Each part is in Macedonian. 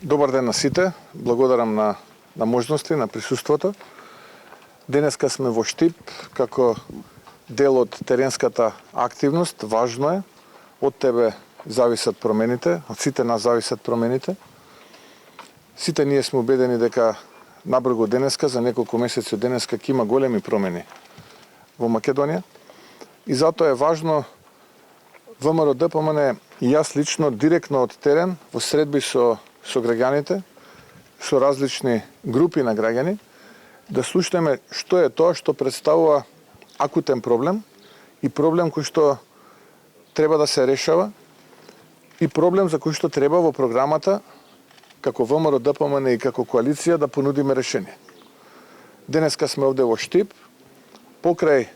Добар ден на сите. Благодарам на можности, на присуството. Денеска сме во Штип како дел од теренската активност. Важно е. Од тебе зависат промените, од сите нас зависат промените. Сите ние сме убедени дека набрзо денеска, за неколку месеци од денеска, ќе има големи промени во Македонија. И затоа е важно ВМРО ДПМН и јас лично директно од терен во средби со граѓаните, со различни групи на граѓани, да слушнеме што е тоа што представува акутен проблем и проблем кој што треба да се решава и проблем за кој што треба во програмата како ВМРО ДПМН и како коалиција да понудиме решение. Денеска сме овде во Штип, покрај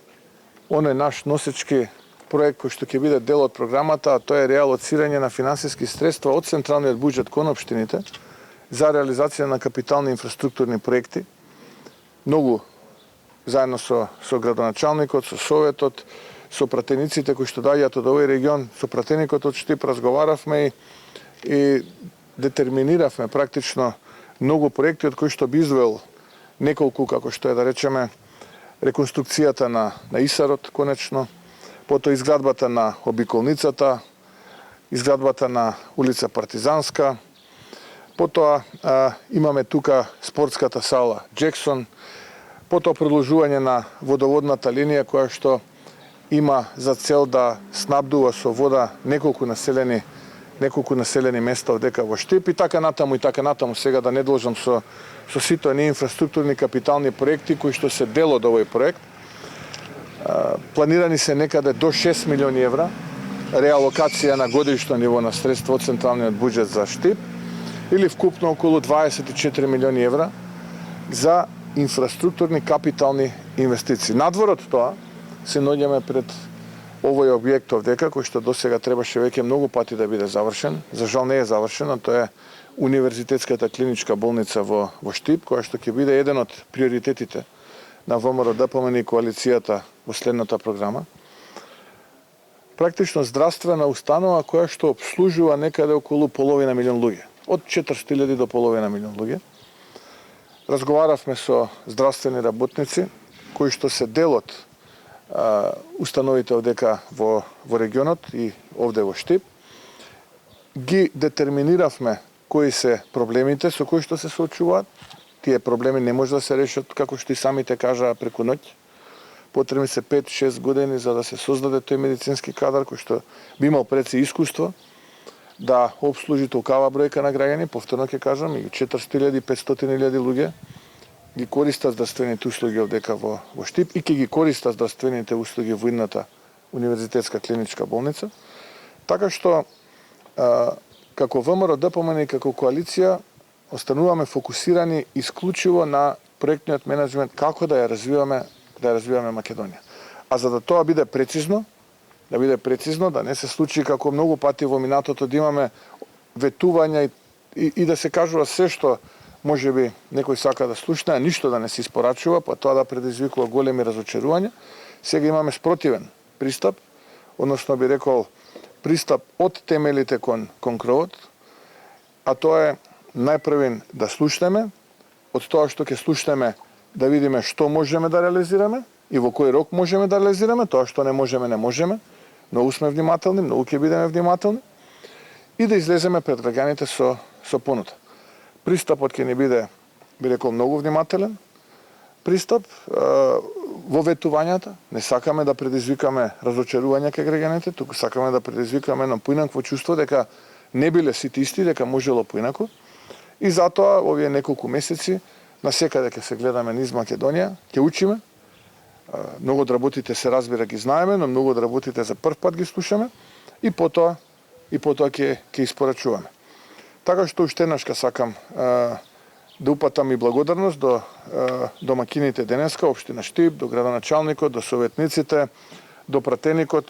оној наш носечки проект кој што ќе биде дел од програмата, а тоа е реалоцирање на финансиски средства од централниот буџет кон општините за реализација на капитални инфраструктурни проекти. Многу заедно со градоначалникот, со советот, со пратениците кои што доаѓаат од овој регион, со пратеникот од Штип разговаравме и детерминиравме практично многу проекти од кои што би извел неколку, како што е да речеме, реконструкцијата на Исарот конечно, потоа изградбата на обиколницата, изградбата на улица Партизанска, потоа имаме тука спортската сала Джексон, потоа продолжување на водоводната линија која што има за цел да снабдува со вода неколку населени места овдека во Штип и така натаму, сега да не должам со сите оние инфраструктурни капитални проекти кои што се дел од овој проект. Планирани се некаде до 6 милиони евра реалокација на годишно ниво на средства од централниот буџет за Штип или вкупно околу 24 милиони евра за инфраструктурни капитални инвестиции. Надвор од тоа се наоѓаме пред овој објект овдека кој што досега требаше веќе многу пати да биде завршен. За жал не е завршен, а тоа е Универзитетската клиничка болница во Штип, која што ќе биде еден од приоритетите на ВМРО ДПМН и коалицијата во следната програма. Практично здравствена установа која што обслужува некаде околу половина милион луѓе, од 400.000 до половина милион луѓе. Разговаравме со здравствени работници кои што се дел од установите овдека во регионот и овде во Штип. Ги детерминиравме кои се проблемите со кои што се соочуваат. Тие проблеми не може да се решат, како што и самите кажаа, преку ноќ. Потребни се 5-6 години за да се создаде тој медицински кадар кој што би имал преци искуство да обслужи толкава бројка на граѓани, повторно ќе кажам, и 400.000-500.000 луѓе ги користат здравствените услуги овдека во Штип и ќе ги користат здравствените услуги во идната Универзитетска клиничка болница. Така што како ВМРО ДПМН и како коалиција остануваме фокусирани исклучиво на проектниот менеджмент како да ја развиваме Македонија. А за да тоа биде прецизно, да не се случи како многу пати во минатото да имаме ветувања и да се кажува се што може би некој сака да слушне, а ништо да не се испорачува, па тоа да предизвикува големи разочарувања. Сега имаме спротивен пристап, односно би рекол пристап од темелите кон кровот, а тоа е најпрвен да слушнеме, од тоа што ќе слушнеме да видиме што можеме да реализираме и во кој рок можеме да реализираме, тоа што не можеме. Многу сме внимателни, многу ќе бидеме внимателни и да излеземе пред граѓаните со понуда. Пристапот ќе ни биде, би рекол, многу внимателен пристап во ветувањата. Не сакаме да предизвикаме разочарување кај граѓаните, туку сакаме да предизвикаме едно поинакво чувство дека не биле сите исти, дека можело поинако. И затоа овие неколку месеци насекаде ќе се гледаме низ Македонија, ќе учиме. Многу од работите се разбира ги знаеме, но многу од работите за прв пат ги слушаме и потоа ќе испорачуваме. Така што уште еднаш сакам да упатам и благодарност до домакините денеска, општина Штип, до градоначалникот, до советниците, до пратеникот,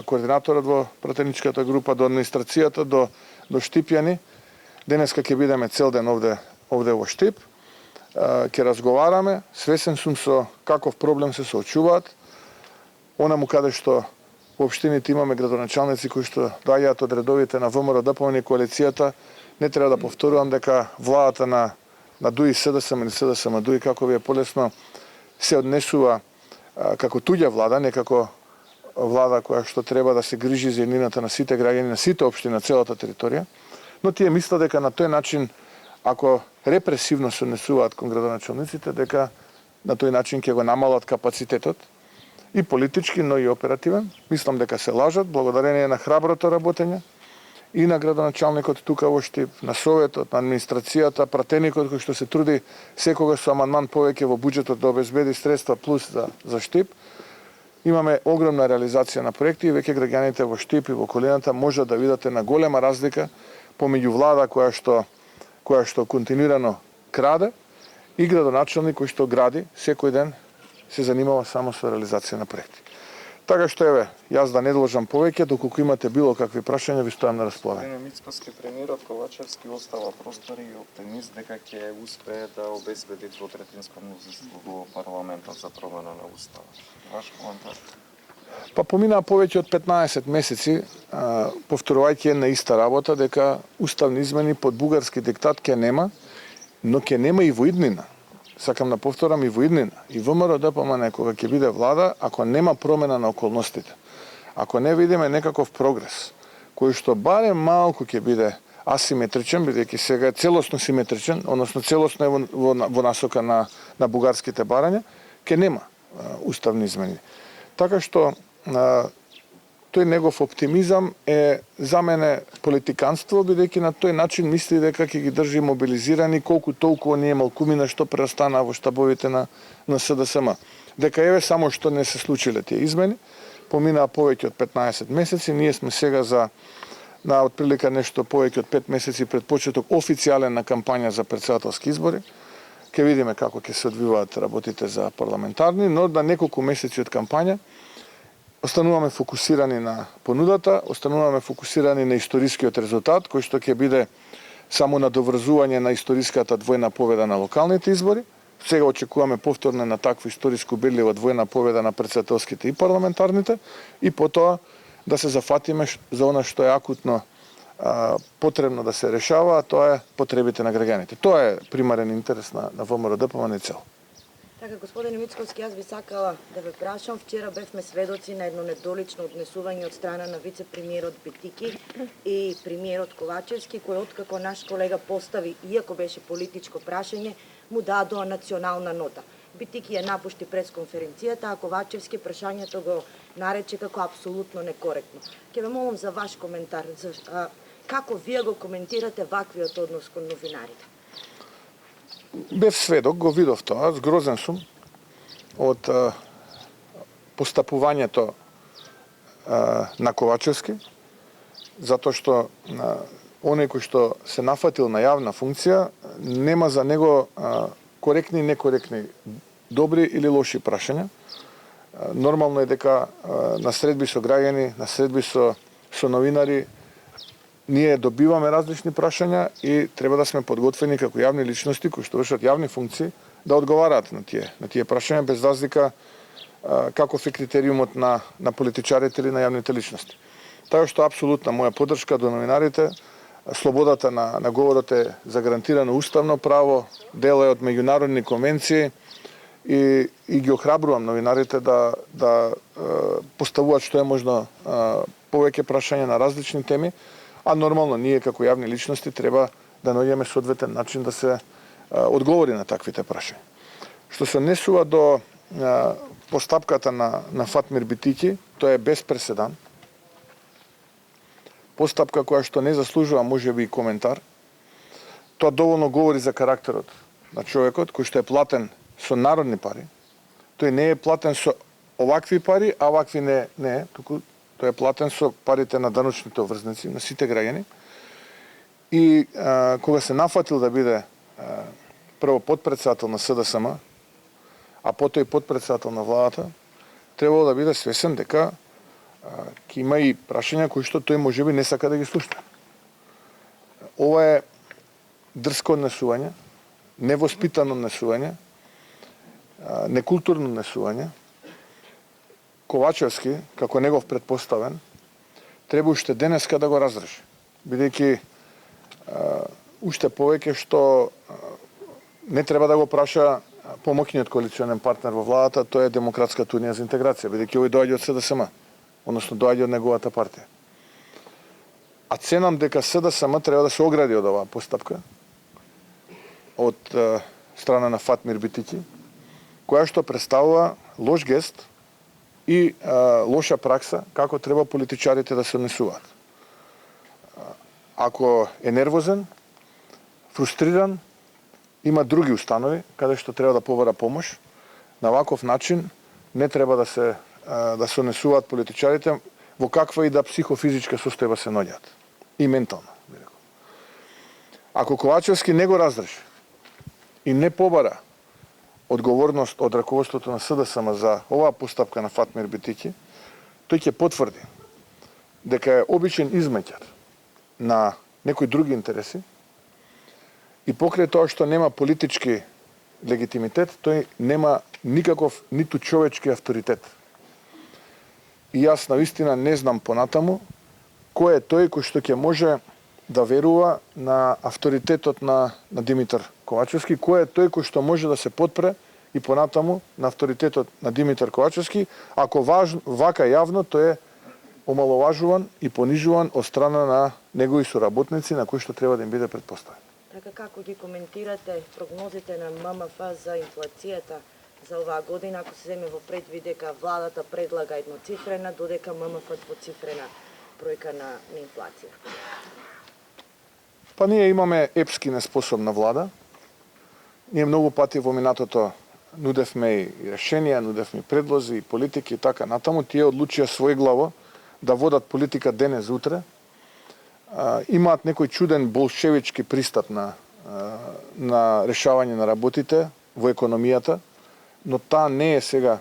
координаторот во пратеничката група, до администрацијата, до штипјани. Денеска ќе бидеме цел ден овде во Штип. Ќе разговараме, свесен сум со каков проблем се соочуваат. Онаму каде што во општините имаме градоначалници кои што доаѓаат од редовите на ВМРО ДПМН и коалицијата. Не треба да повторувам дека владата на ДУИ СДСМ или СДСМ ДУИ, како ви е полесно, се однесува како туѓа влада, не како влада која што треба да се грижи за еднината на сите граѓани, на сите општини, на целата територија. Но тие мислат дека на тој начин, ако репресивно се однесуваат кон градоначалниците, дека на тој начин ќе го намалат капацитетот и политички, но и оперативен. Мислам дека се лажат, благодарение на храброто работење и на градоначалникот тука во Штип, на советот, на администрацијата, пратеникот кој што се труди секогаш со амандман повеќе во буџетот да обезбеди средства плюс за Штип. Имаме огромна реализација на проекти и веќе граѓаните во Штип и во околината може да видите на голема разлика помеѓу влада која што континуирано краде и градоначалник кој што гради секој ден, се занимава само со реализација на проекти. Така што еве, јас да не должам повеќе, доколку имате било какви прашања, ви стојам на располагање. Мицкоски премиерот Ковачевски остава простори и оптимист дека ќе успее да обезбеди двотретинско мнозинство во парламентот за промена на уставот. Ваш коментар? Па поминаа повеќе од 15 месеци, повторувајќи една иста работа, дека уставни измени под бугарски диктат ќе нема, но ќе нема и во иднина. Сакам да повторам и во иднина. И ВМРО ДПМН кога ќе биде влада, ако нема промена на околностите, ако не видиме некаков прогрес, кој што барем малку ќе биде асиметричен, бидејќи сега е целосно симетричен, односно целосно е во насока на бугарските барања, ќе нема уставни измени. Така што тој негов оптимизам е за мене политиканство, бидејќи на тој начин мисли дека ќе ги држи мобилизирани колку толку оние малкумина што преостана во штабовите на СДСМ. Дека еве само што не се случиле тие измени, поминаа повеќе од 15 месеци, ние сме сега на отприлика нешто повеќе од 5 месеци пред почеток официјален на кампања за претседателски избори. Ќе видиме како ќе се одвиваат работите за парламентарни, но на неколку месеци од кампања остануваме фокусирани на понудата, остануваме фокусирани на историскиот резултат, кој што ќе биде само надоврзување на историската двојна победа на локалните избори. Сега очекуваме повторно на таква историско убедлива двојна победа на претседателските и парламентарните и потоа да се зафатиме за она што е акутно потребно да се решава, а тоа е потребите на граѓаните. Тоа е примарен интерес на ВМРО ДПМН цел. Така, господине Мицкоски, јас би сакала да ве прашам. Вчера бевме сведоци на едно недолично однесување од страна на вице-премиерот Битики и премиерот Ковачевски, кој откако наш колега постави, иако беше политичко прашање, му дадоа национална нота. Битики ја напушти пресконференцијата, а Ковачевски прашањето го нарече како апсолутно некоректно. Ќе ве молам за ваш коментар, како вие го коментирате ваквиот однос кон новинарите? Бев сведок, го видов тоа, згрозен сум од постапувањето на Ковачевски, затоа што оној кој што се нафатил на јавна функција, нема за него коректни и некоректни, добри или лоши прашања. Нормално е дека на средби со граѓани, на средби со новинари, ние добиваме различни прашања и треба да сме подготвени како јавни личности кои што вршат јавни функции да одговараат на тие прашања без разлика каков е критериумот на политичарите или на јавните личности. Така што апсолутна моја поддршка до новинарите, слободата на говорот е загарантирано уставно право, дел е од меѓународни конвенции и ги охрабрувам новинарите да поставуваат што е можно повеќе прашања на различни теми, а нормално ние како јавни личности треба да наоѓеме соодветен начин да се одговори на таквите прашања. Што се однесува до постапката на Фатмир Битики, тоа е без преседан. Постапка која што не заслужува можеби и коментар. Тоа доволно говори за карактерот на човекот кој што е платен со народни пари. Тој не е платен со овакви пари, а овакви не е, туку тој е платен со парите на даночните обврзници, на сите граѓани. И кога се нафатил да биде прво подпредседател на СДСМ, а потоа и подпредседател на владата, требало да биде свесен дека ќе има и прашања кои што тој можеби не сака да ги слушне. Ова е дрско однесување, невоспитано однесување, некултурно однесување, Ковачевски, како негов предпоставен, треба уште денеска да го разреши. Бидејќи уште повеќе што не треба да го праша помоќниот коалиционен партнер во владата, тоа е Демократската унија за интеграција, бидејќи овој доаѓа од СДСМ, односно доаѓа од неговата партија. А ценам дека СДСМ треба да се огради од оваа постапка од страна на Фатмир Битики, која што представува лош гест и лоша пракса како треба политичарите да се однесуваат. Ако е нервозен, фрустриран, има други установи каде што треба да побара помош, на ваков начин не треба да се однесуваат политичарите во каква и да психофизичка состојба се наоѓаат. И ментална, би рекол. Ако Ковачевски не го разреши и не побара одговорност од раководството на СДСМ за оваа постапка на Фатмир Битики, тој ќе потврди дека е обичен измеќар на некои други интереси и покрај тоа што нема политички легитимитет, тој нема никаков ниту човечки авторитет. И јас навистина не знам понатаму кој е тој кој што ќе може да верува на авторитетот на Димитар Ковачевски, кој е тој кој што може да се потпре и понатаму на авторитетот на Димитар Ковачевски, ако вака јавно тој е омаловажуван и понижуван од страна на негови соработници на кои што треба да им биде предпоставен. Така како ги коментирате прогнозите на ММФ за инфлацијата за оваа година, ако се земе во предвид дека владата предлага едноцифрена, додека ММФ двоцифрена бројка на инфлација? Па ние имаме епски неспособна влада. Ние многу пати во минатото нудевме и решенија, нудевме предлози и политики и така натаму. Тие одлучија својглаво да водат политика денес утре. Имаат некој чуден болшевички пристап на решавање на работите во економијата, но таа не е сега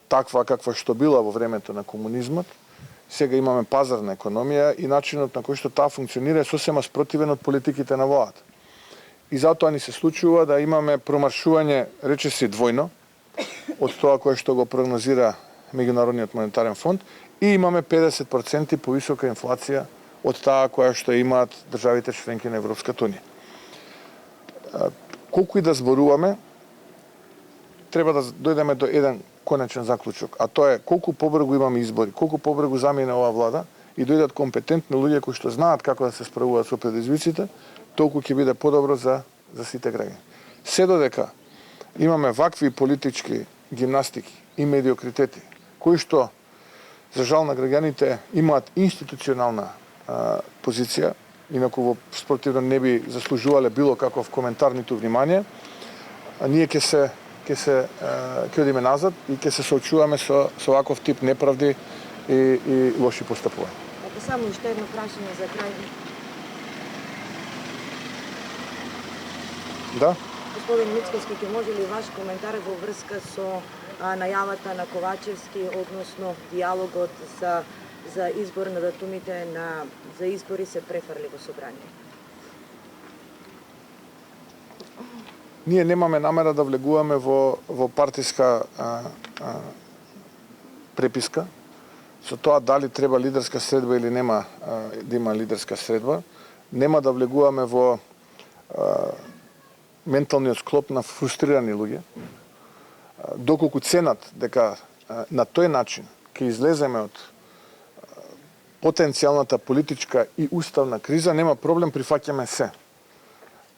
таква каква што била во времето на комунизмот. Сега имаме пазарна економија и начинот на кој што таа функционира е сосема спротивен од политиките на владата. И затоа ни се случува да имаме промаршување, речиси двојно, од тоа кое што го прогнозира Меѓународниот монетарен фонд, и имаме 50% повисока инфлација од таа која што имаат државите членки на Европската унија. Колку и да зборуваме, треба да дојдеме до еден конечен заклучок, а тоа е колку побрзо имаме избори, колку побрзо замине оваа влада и дојдат компетентни луѓе кои што знаат како да се справуваат со предизвиците, толку ќе биде подобро за сите граѓани. Се додека имаме вакви политички гимнастики и медиокритети, кои што за жал на граѓаните имаат институционална позиција, инаку во спротивно не би заслужувале било каков коментар ниту внимание, ние ќе одиме назад и ќе се соочуваме со ваков тип неправди и лоши постапувања. Ако само уште едно прашање за крај. Да? Господин Мицкоски, ќе може ли ваш коментар во врска со најавата на Ковачевски односно диалогот за избор на датумите за избори се префрли во собрание? Ние немаме намера да влегуваме во партиска преписка. Со тоа дали треба лидерска средба или нема да има лидерска средба. Нема да влегуваме во менталниот склоп на фрустрирани луѓе. Доколку ценат дека на тој начин ќе излеземе од потенцијалната политичка и уставна криза, нема проблем, прифаќаме се.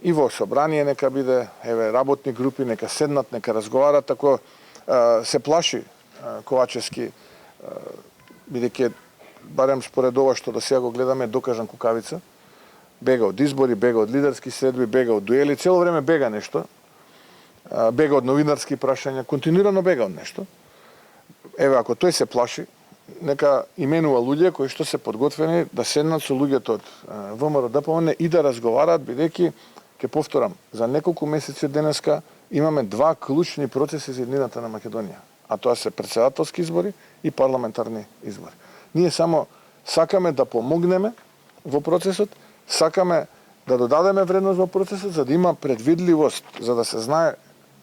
И во собрание нека биде, работни групи нека седнат, нека разговарат, ако се плаши Ковачевски, бидејќи барем според ова што до сега го гледаме докажан кукавица, бега од избори, бега од лидерски средби, бега од дуели, цело време бега нешто, бега од новинарски прашања, континуирано бега од нешто. Ако тој се плаши, нека именува луѓе кои што се подготвени да седнат со луѓето од ВМРО ДПМН и да разговараат, бидејќи, ќе повторам, за неколку месеци од денеска имаме два клучни процеси за еднината на Македонија, а тоа се претседателски избори и парламентарни избори. Ние само сакаме да помогнеме во процесот, сакаме да додадеме вредност во процесот, за да има предвидливост, за да се знае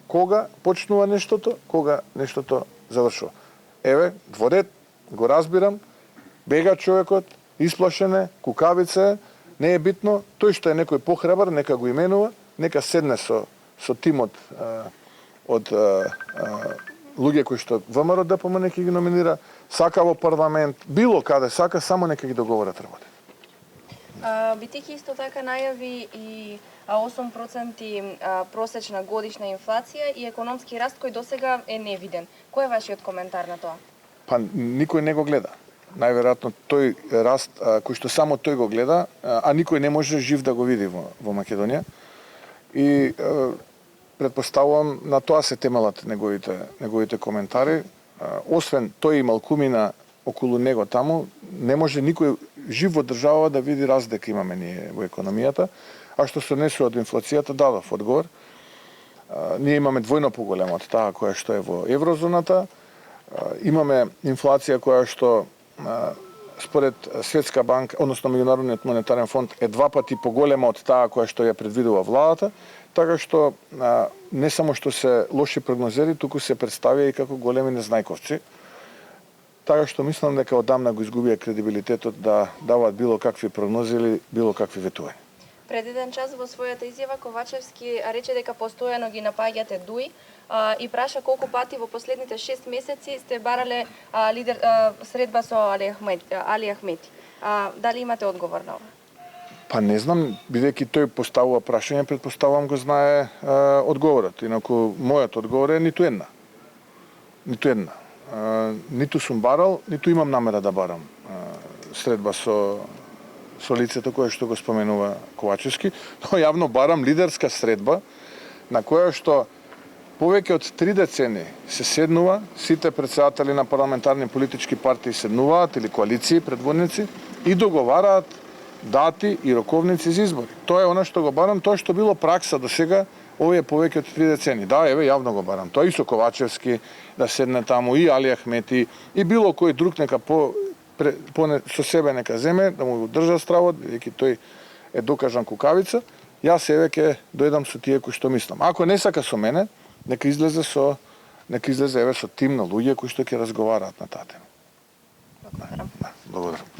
кога почнува нештото, кога нештото завршува. еве, дворет, го разбирам, бега човекот, исплашен е, кукавица е, не е битно, тој што е некој похрабар, нека го именува, нека седне со тимот од луѓе кои што ВМРО ДПМН ќе ги номинира, сака во парламент, било каде сака, само нека ги договорат работи. Битики исто така најави и 8% просечна годишна инфлација и економски раст кој досега е невиден. Кој е вашиот коментар на тоа? Па никој не го гледа. Најверојатно тој раст кој што само тој го гледа, а никој не може жив да го види во Македонија. И претпоставувам на тоа се темелат неговите коментари. Освен тој имал кумина околу него таму, не може никој жив во држава да види раст дека имаме ние во економијата. А што се однесува до инфлацијата, дадов одговор. Ние имаме двојно поголема од таа која што е во еврозоната. Имаме инфлација која што според Светска банка, односно Меѓународниот монетарен фонд, е 2 пати поголема од таа која што ја предвидува владата, така што не само што се лоши прогнозери, туку се представија и како големи незнајковци. Така што мислам дека одамна го изгубија кредибилитетот да даваат било какви прогнози или било какви ветувања. Пред еден час во својата изјава Ковачевски рече дека постојано ги напаѓате ДУИ и праша колку пати во последните 6 месеци сте барале средба со Али Ахмети. Дали имате одговор на ова? Па не знам, бидејќи тој поставува прашање, претпоставувам го знае одговорот. Инаку мојот одговор е ниту една. Ниту една. Ниту сум барал, ниту имам намера да барам средба со лицето кое што го споменува Ковачевски, но јавно барам лидерска средба на која што повеќе од 3 децени се седнува, сите претседатели на парламентарни политички партии седнуваат или коалиции, предводници и договараат дати и роковници за избори. Тоа е она што го барам, тоа што било пракса до сега овие повеќе од 3 децени. Да, еве, јавно го барам. Тоа и со Ковачевски да седне таму, и Али Ахмети, и било кој друг нека со себе нека земе, да му држа стравот, бидејќи тој е докажан кукавица. Јас еве ќе дојдам со тие кои што мислам. Ако не сака со мене, нека излезе еве со тим на луѓе кои што ќе разговараат на таа тема. Благодарам. Благодарам.